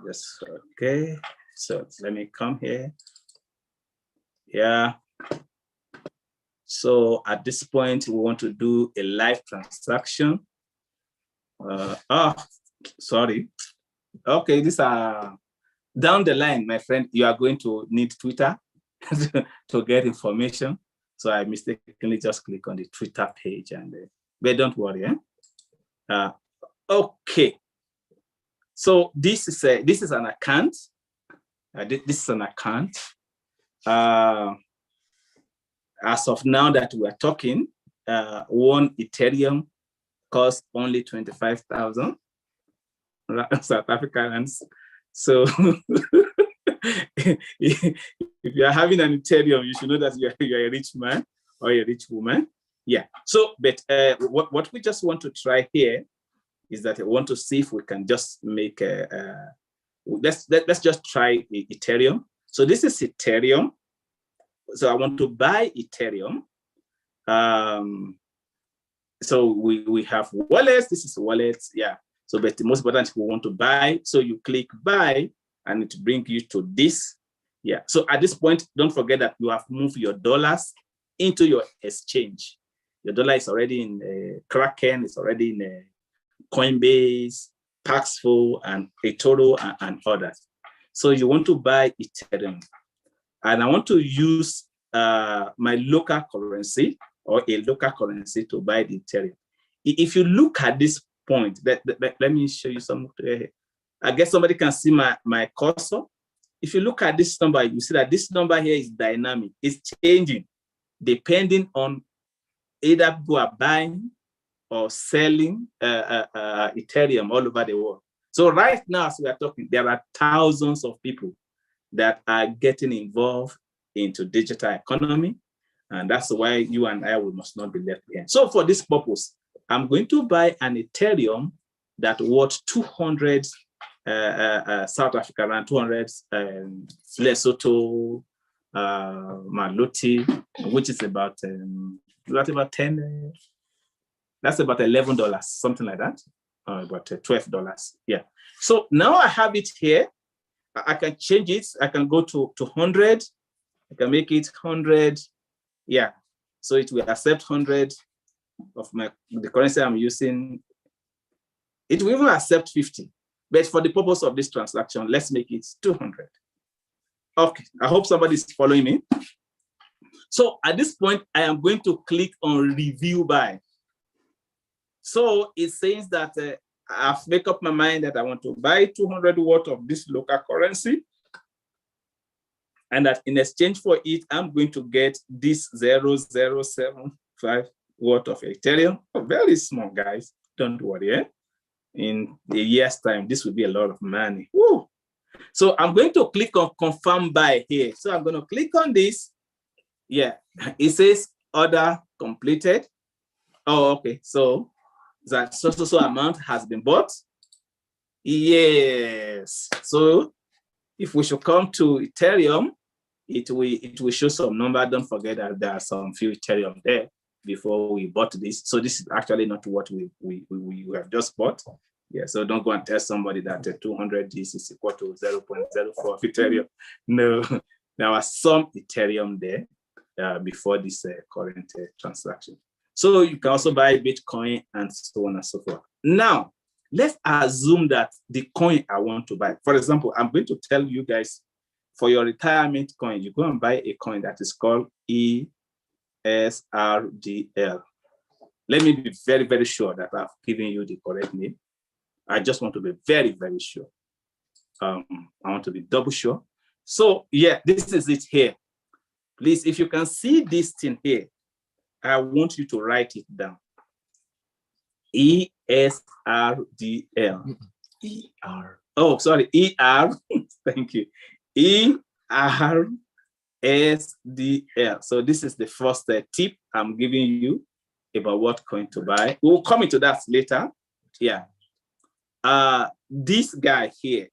just okay. So let me come here. Yeah. So at this point, we want to do a live transaction. Sorry. Okay, these are down the line, my friend. You are going to need Twitter to get information. So I mistakenly just click on the Twitter page, and but don't worry. Okay. So this is an account. This is an account. As of now that we're talking, 1 Ethereum costs only 25,000 South Africans. So if you are having an Ethereum, you should know that you're a rich man or a rich woman. Yeah. So, but what we just want to try here is that I want to see if we can just make let's just try Ethereum. So this is Ethereum. So I want to buy Ethereum. So we have wallets. This is wallets. Yeah. So, but the most important, we want to buy. So you click buy, and it brings you to this. Yeah. So at this point, don't forget that you have moved your dollars into your exchange. Your dollar is already in Kraken. It's already in Coinbase, Paxful, and eToro, and others. So you want to buy Ethereum, and I want to use my local currency or a local currency to buy the Ethereum. If you look at this point, let me show you some. I guess somebody can see my cursor. If you look at this number, you see that this number here is dynamic. It's changing depending on either people are buying or selling Ethereum all over the world. So right now, as we are talking, there are thousands of people that are getting involved into digital economy. And that's why you and I, we must not be left behind. So for this purpose, I'm going to buy an Ethereum that worth 200 South Africa, around 200 Lesotho, Maluti, which is about 10, that's about $11, something like that, about $12. Yeah. So now I have it here. I can change it. I can go to 100. I can make it 100. Yeah. So it will accept 100 of the currency I'm using. It will even accept 50. But for the purpose of this transaction, let's make it 200. Okay. I hope somebody's following me. So at this point, I am going to click on review buy. So it says that I've made up my mind that I want to buy 200 worth of this local currency, and that in exchange for it, I'm going to get this 0.075 worth of Ethereum. Oh, very small, guys. Don't worry. In a year's time, this will be a lot of money. Woo. So I'm going to click on confirm buy here. So I'm going to click on this. Yeah, it says order completed. Oh, okay. So that so amount has been bought. Yes. So if we should come to Ethereum, it will show some number. Don't forget that there are some few Ethereum there before we bought this. So this is actually not what we have just bought. Yeah. So don't go and tell somebody that 200 this is equal to 0.04 Ethereum. No, there was some Ethereum there before this current transaction. So you can also buy Bitcoin and so on and so forth. Now, let's assume that the coin I want to buy, for example, I'm going to tell you guys, for your retirement coin, you go and buy a coin that is called ESRDL. Let me be very, very sure that I've given you the correct name. I just want to be very, very sure. I want to be double sure. So yeah, this is it here. Please, if you can see this thing here, I want you to write it down. ESRDL. ER. Oh, sorry, ER. Thank you. ERSDL. So this is the first tip I'm giving you about what coin to buy. We'll come into that later. Yeah. This guy here,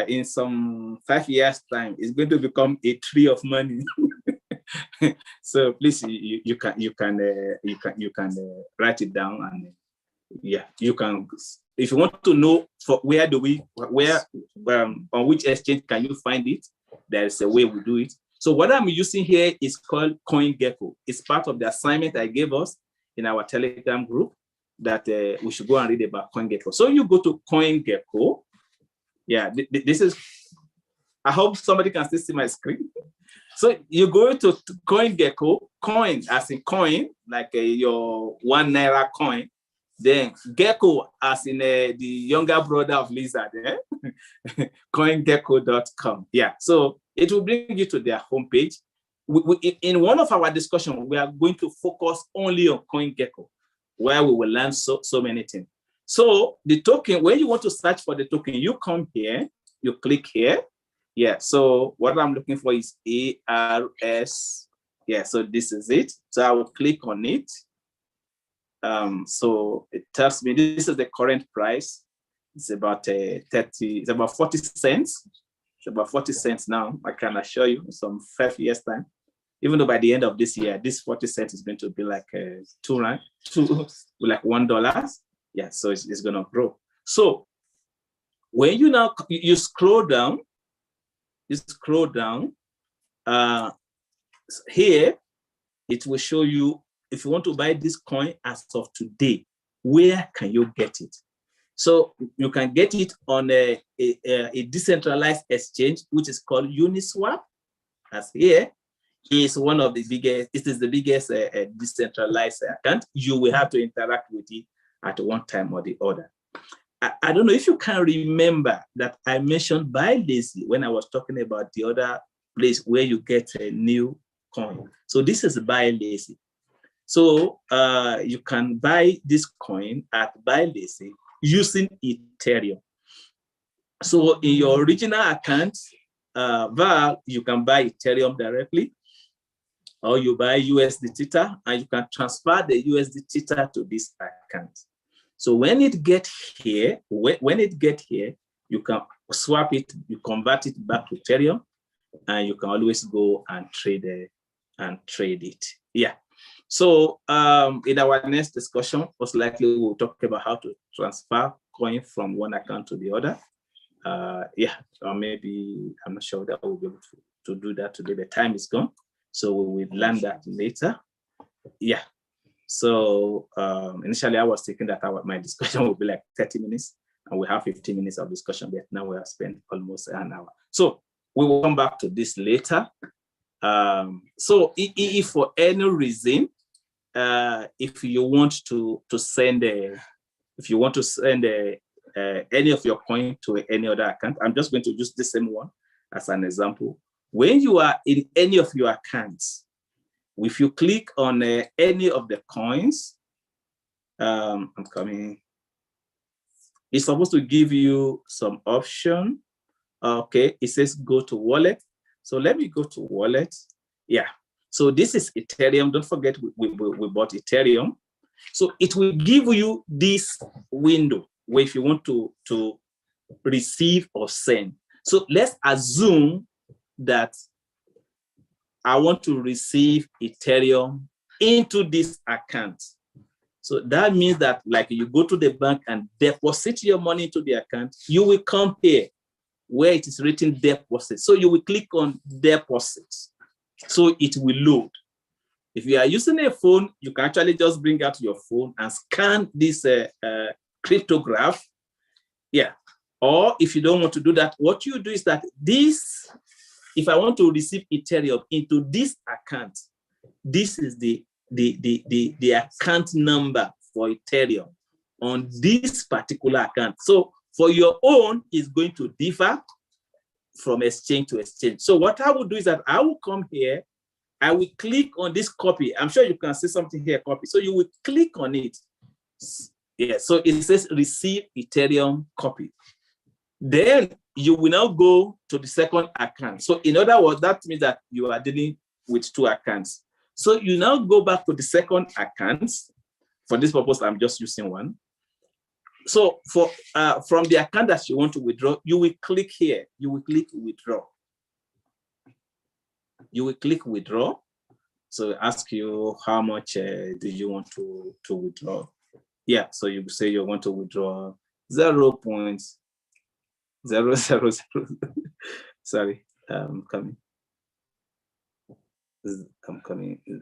in some 5 years' time, is going to become a tree of money. So please, you can write it down, and yeah, you can. If you want to know on which exchange can you find it, there's a way we do it. So what I'm using here is called CoinGecko. It's part of the assignment I gave us in our Telegram group that we should go and read about CoinGecko. So you go to CoinGecko. Yeah, this is, I hope somebody can still see my screen. So you go to CoinGecko, coin as in coin, like your ₦1 coin. Then Gecko as in the younger brother of Lizard, CoinGecko.com. Yeah, so it will bring you to their homepage. In one of our discussions, we are going to focus only on CoinGecko, where we will learn so many things. So the token, when you want to search for the token, you come here, you click here. Yeah, so what I'm looking for is ARS. Yeah, so this is it. So I will click on it. So it tells me this is the current price. It's about 40 cents. It's about 40 cents now. I can assure you in some 5 years' time. Even though by the end of this year, this 40 cents is going to be like like $1. Yeah, so it's gonna grow. So when you scroll down, here, it will show you if you want to buy this coin as of today, where can you get it? So you can get it on a decentralized exchange, which is called Uniswap. As here is one of the biggest, it is the biggest decentralized account. You will have to interact with it at one time or the other. I don't know if you can remember that I mentioned Buy Lazy when I was talking about the other place where you get a new coin. So this is Buy Lazy. So you can buy this coin at Buy Lazy using Ethereum. So in your original account, Val, you can buy Ethereum directly, or you buy USD Tether, and you can transfer the USD Tether to this account. So when it get here, you can swap it, you convert it back to Ethereum, and you can always go and trade it. Yeah. So in our next discussion, most likely we'll talk about how to transfer coin from one account to the other. Yeah, or maybe I'm not sure that we'll be able to do that today. The time is gone, so we will learn that later. Yeah. So initially I was thinking that my discussion would be like 30 minutes, and we have 15 minutes of discussion, but now we have spent almost an hour. So we will come back to this later. So if for any reason, if you want to send any of your coin to any other account, I'm just going to use the same one as an example. When you are in any of your accounts, if you click on any of the coins, I'm coming. It's supposed to give you some option. Okay, it says go to wallet. So let me go to wallet. Yeah. So this is Ethereum. Don't forget we bought Ethereum. So it will give you this window where if you want to receive or send. So let's assume that I want to receive Ethereum into this account. So that means that like you go to the bank and deposit your money into the account, you will come here where it is written deposit. So you will click on deposit. So it will load. If you are using a phone, you can actually just bring out your phone and scan this cryptograph. Yeah. Or if you don't want to do that, what you do is that this, if I want to receive Ethereum into this account, this is the account number for Ethereum on this particular account. So For your own is going to differ from exchange to exchange. So what I will do is that I will come here, I will click on this copy. I'm sure you can see something here, copy. So you will click on it. Yeah, so it says receive Ethereum copy. Then you will now go to the second account. So in other words, that means that you are dealing with two accounts. So you now go back to the second account. For this purpose, I'm just using one. So for from the account that you want to withdraw, you will click here. You will click withdraw. You will click withdraw. So ask you how much do you want to withdraw? Yeah, so you say you want to withdraw 0.000. Sorry, I'm coming.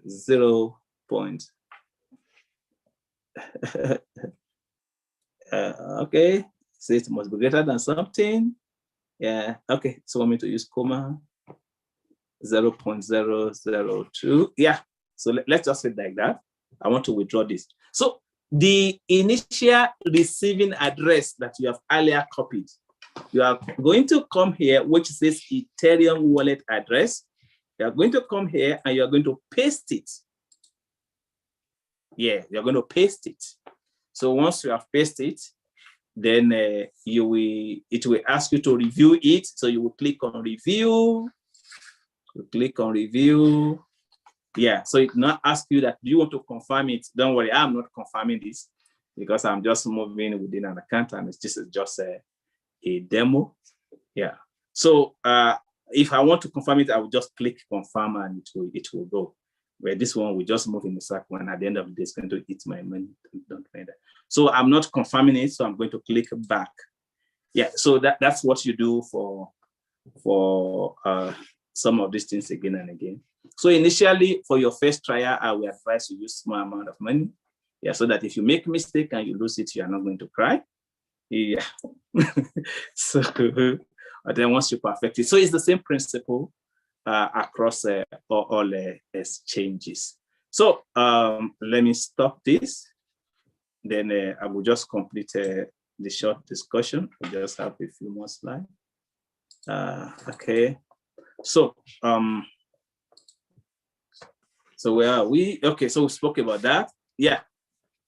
0. Okay, so it must be greater than something. Yeah, okay, so want me to use comma 0.002. Yeah, so let's just say like that. I want to withdraw this. So the initial receiving address that you have earlier copied, you are going to come here, which says Ethereum wallet address. You are going to come here and you are going to paste it. Yeah, you're going to paste it. So once you have pasted it, then it will ask you to review it. So you will click on review. You click on review. Yeah, so it not ask you that do you want to confirm it. Don't worry, I'm not confirming this because I'm just moving within an account and it's just a demo. Yeah. So if I want to confirm it, I will just click confirm and it will go. Where this one will just move in the circle and at the end of the day, it's going to eat my money. Don't play that. So I'm not confirming it, so I'm going to click back. Yeah, so that's what you do for some of these things again and again. So initially, for your first trial, I will advise you use small amount of money. Yeah, so that if you make a mistake and you lose it, you are not going to cry. Yeah. So, but then once you perfect it, so it's the same principle across all exchanges. So let me stop this. Then I will just complete the short discussion. We just have a few more slides. Okay. So so where are we? Okay, so we spoke about that. Yeah.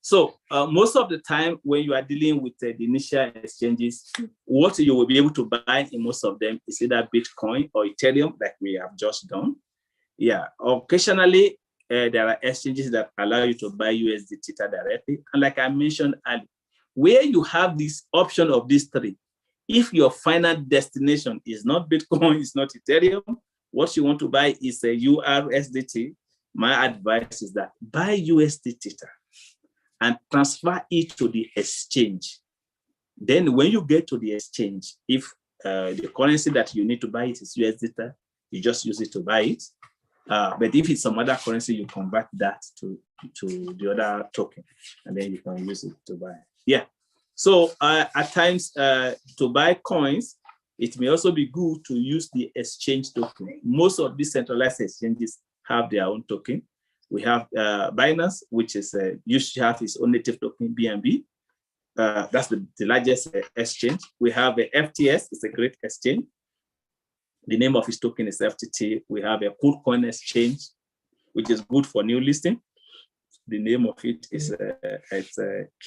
So most of the time when you are dealing with the initial exchanges, what you will be able to buy in most of them is either Bitcoin or Ethereum, like we have just done. Yeah, occasionally there are exchanges that allow you to buy USD Theta directly. And like I mentioned earlier, where you have this option of these three, if your final destination is not Bitcoin, it's not Ethereum, what you want to buy is a USDT, my advice is that buy USD Theta and transfer it to the exchange. Then when you get to the exchange, if the currency that you need to buy it is USD, you just use it to buy it. But if it's some other currency, you convert that to the other token, and then you can use it to buy. Yeah. So at times to buy coins, it may also be good to use the exchange token. Most of these centralized exchanges have their own token. We have Binance, which is used to have its own native token, BNB. That's the largest exchange. We have a FTS, it's a great exchange. The name of its token is FTT. We have a KuCoin exchange, which is good for new listing. The name of it is it's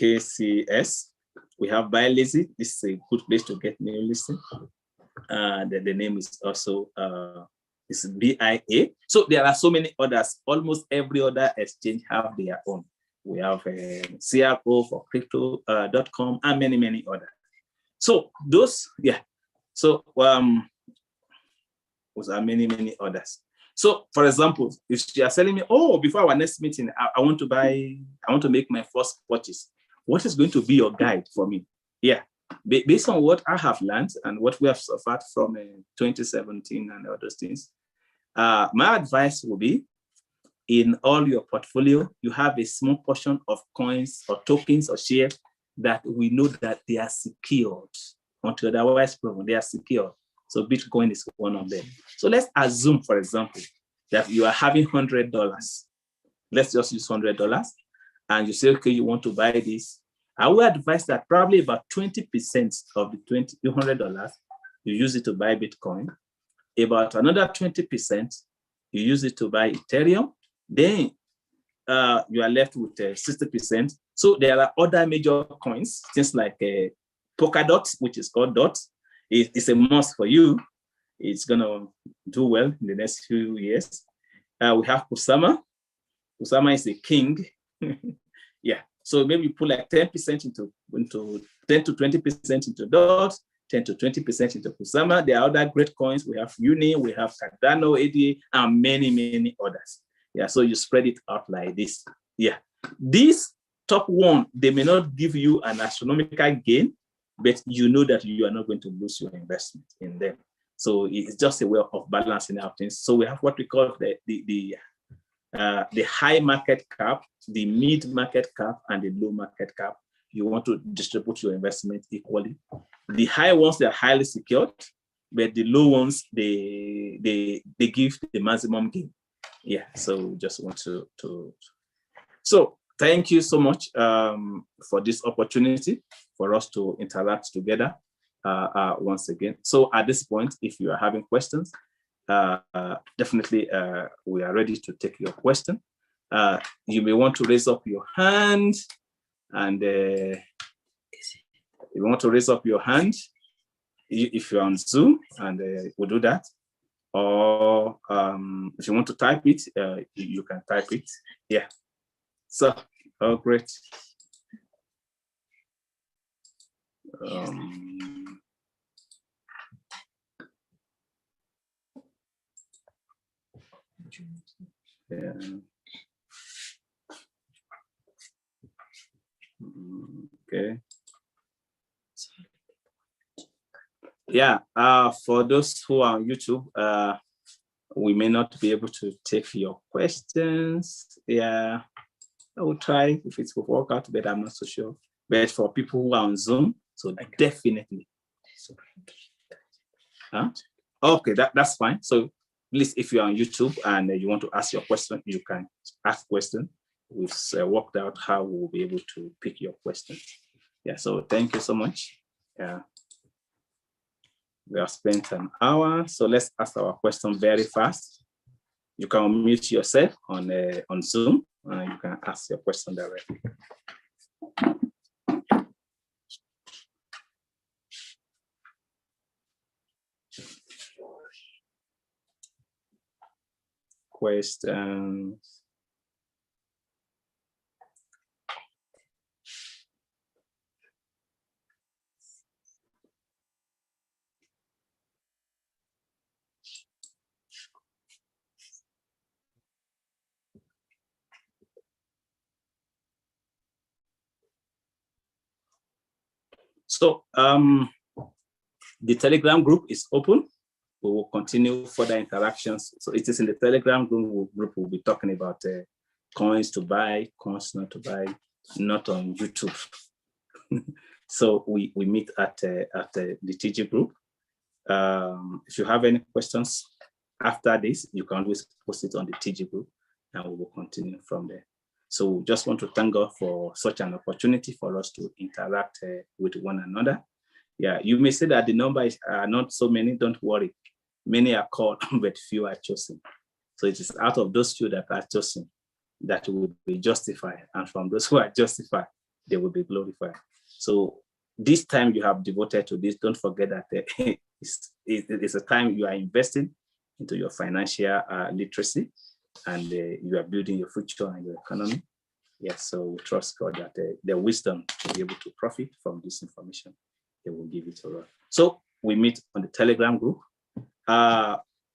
KCS. We have BuyLazy. This is a good place to get new listing. The name is also is BIA. So there are so many others. Almost every other exchange have their own. We have CRO for crypto.com and many others. So those, yeah. So those are many others. So for example, if you are telling me, oh, before our next meeting, I want to make my first purchase, what is going to be your guide for me? Yeah. Based on what I have learned and what we have suffered from 2017 and all those things, my advice will be, in all your portfolio, you have a small portion of coins or tokens or shares that we know that they are secured. Until otherwise proven, they are secured. So Bitcoin is one of them. So let's assume, for example, that you are having $100. Let's just use $100. And you say, okay, you want to buy this. I would advise that probably about 20% of the $200, you use it to buy Bitcoin. About another 20%, you use it to buy Ethereum. Then you are left with 60%. So there are other major coins, things like Polkadot, which is called DOT. It's a must for you. It's going to do well in the next few years. We have Kusama. Kusama is a king. Yeah. So maybe you put like 10% into 10 to 20% into DOT, 10 to 20% into Kusama. There are other great coins. We have Uni, we have Cardano, ADA, and many, many others. Yeah, so you spread it out like this. Yeah. These top one, they may not give you an astronomical gain, but you know that you are not going to lose your investment in them. So it's just a way of balancing out things. So we have what we call the high market cap, the mid market cap, and the low market cap. You want to distribute your investment equally. The high ones, they're highly secured, but the low ones, they give the maximum gain. Yeah, so just want to. So thank you so much for this opportunity for us to interact together once again. So at this point, if you are having questions, definitely we are ready to take your question. You may want to raise up your hand, and you want to raise up your hand if you're on Zoom, and we'll do that. Or if you want to type it, you can type it. Yeah. So, oh, great. Yeah. Okay. Yeah. For those who are on YouTube, we may not be able to take your questions. Yeah. I will try if it will work out, but I'm not so sure. But for people who are on Zoom, so definitely. Huh? Okay, that's fine. So please, if you're on YouTube and you want to ask your question, you can ask question. We've worked out how we'll be able to pick your questions. Yeah, so thank you so much. Yeah. We have spent an hour, so let's ask our question very fast. You can unmute yourself on Zoom, and you can ask your question directly. Questions? So the Telegram group is open. We will continue further interactions. So it is in the Telegram group we'll be talking about coins to buy, coins not to buy, not on YouTube. So we meet at the TG group. If you have any questions after this, you can always post it on the TG group, and we will continue from there. So just want to thank God for such an opportunity for us to interact with one another. Yeah, you may say that the numbers are not so many. Don't worry. Many are called, but few are chosen. So it is out of those few that are chosen that will be justified. And from those who are justified, they will be glorified. So this time you have devoted to this, don't forget that it's a time you are investing into your financial literacy, and you are building your future and your economy. Yes, so we trust God that the wisdom to be able to profit from this information, He will give it to us. So we meet on the Telegram group.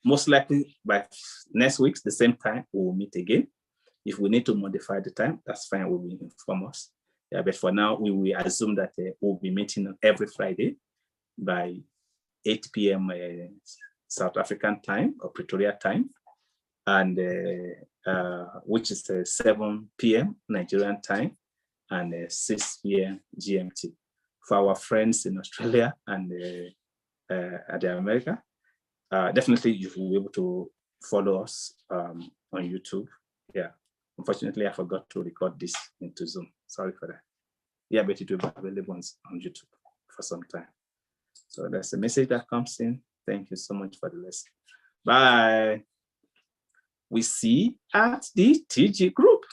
Most likely by next week, the same time, we will meet again. If we need to modify the time, that's fine, we will inform us. Yeah, but for now, we will assume that we'll be meeting every Friday by 8 p.m. South African time or Pretoria time, and which is 7 p.m. Nigerian time and 6 p.m. GMT. For our friends in Australia and the America, definitely you will be able to follow us on YouTube. Yeah, unfortunately, I forgot to record this into Zoom. Sorry for that. Yeah, but it will be available on YouTube for some time. So that's the message that comes in. Thank you so much for the lesson. Bye. We see at the TG group.